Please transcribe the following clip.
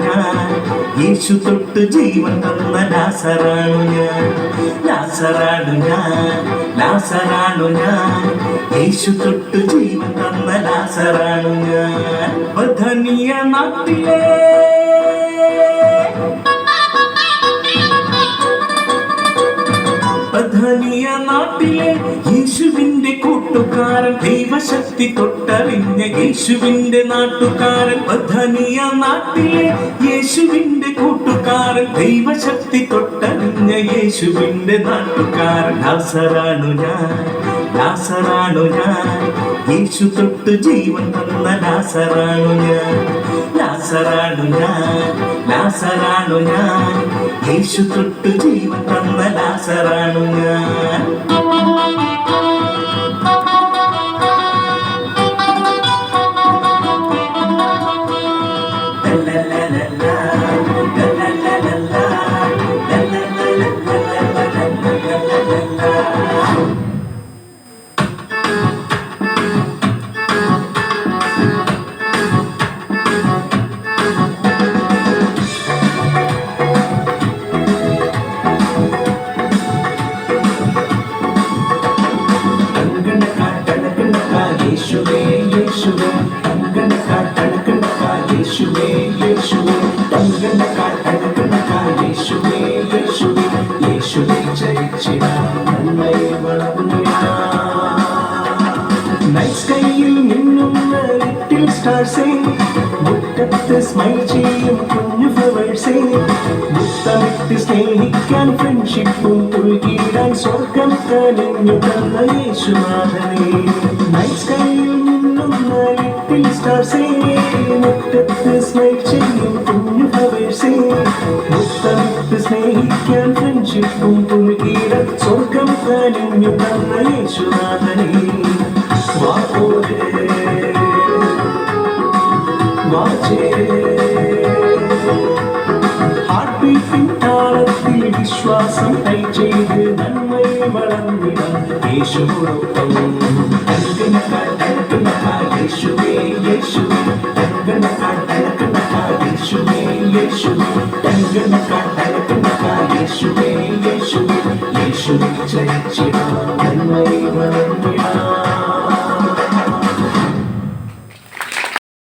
ഞാൻ, യേശു തൊട്ട് ജീവൻ തന്ന ലാസറാണു ഞാൻ, ലാസറാണു ഞാൻ, ലാസറാണു ഞാൻ, യേശു തൊട്ട് ജീവൻ തന്ന ലാസറാണു ഞാൻ. ബഥനിയ നാട്ടിലെ ബഥനിയ നാട്ടിലെ യേശുവിന്റെ കൂട്ടുകാരൻ, ദൈവശക്തി തൊട്ടറിഞ്ഞ യേശുവിന്റെ നാട്ടുകാരൻ. ബഥനിയ നാട്ടിലെ യേശുവിന്റെ കൂട്ടുകാരൻ, ദൈവശക്തി തൊട്ടറിഞ്ഞ യേശുവിന്റെ നാട്ടുകാരൻ. ലാസറാണു ഞാൻ, ലാസറാണു ഞാൻ, യേശു തൊട്ട് ജീവൻ തന്ന ലാസറാണു ഞാൻ, ലാസറാണു ഞാൻ, ലാസറാണു ഞാൻ, യേശു തൊട്ട് ജീവൻ തന്ന ലാസറാണു ഞാൻ. യേശുവേ യേശുവേ യേശുവേ യേശുവേ യേശുവേ യേശുവേ യേശുവേ ജയിച്ചിടാം നന്മയെ വളർന്നിടാം. നൈറ്റ് സ്കൈയിൽ മിന്നുന്ന ലിറ്റിൽ സ്റ്റാർസേ, മുറ്റത്ത് സ്മൈൽ ചെയ്യും കുഞ്ഞു ഫ്ലവേഴ്സേ, മുത്തമിട്ട് സ്നേഹിക്കാൻ ഫ്രണ്ട്ഷിപ്പും പുൽകിടാൻ സ്വർഗം കനിഞ്ഞു തന്ന യേശുനാഥനേ. നൈറ്റ് സ്കൈയിൽ മിന്നുന്ന ലിറ്റിൽ സ്റ്റാർസേ, മുറ്റത്ത് സ്മൈൽ ചെയ്യും കുഞ്ഞു ഫ്ലവേഴ്സേ, മുത്തമിട്ട് സ്നേഹിക്കാൻ ഫ്രണ്ട്ഷിപ്പും പുൽകിടാൻ സ്വർഗം കനിഞ്ഞു തന്ന യേശുനാഥനേ. ഹാർട്ട് ബീറ്റിംഗ് താളത്തിൽ വിശ്വാസം കൈ ചെയ്ത് നന്മയെ വളർന്നിടാം യേശുവോടൊപ്പം. യേശുവേ യേശുവേ യേശുവേ യേശുവേ യേശുവേ യേശുവേ യേശുവേ ജയിച്ചിടാം നന്മയെ വളർന്നിടാം.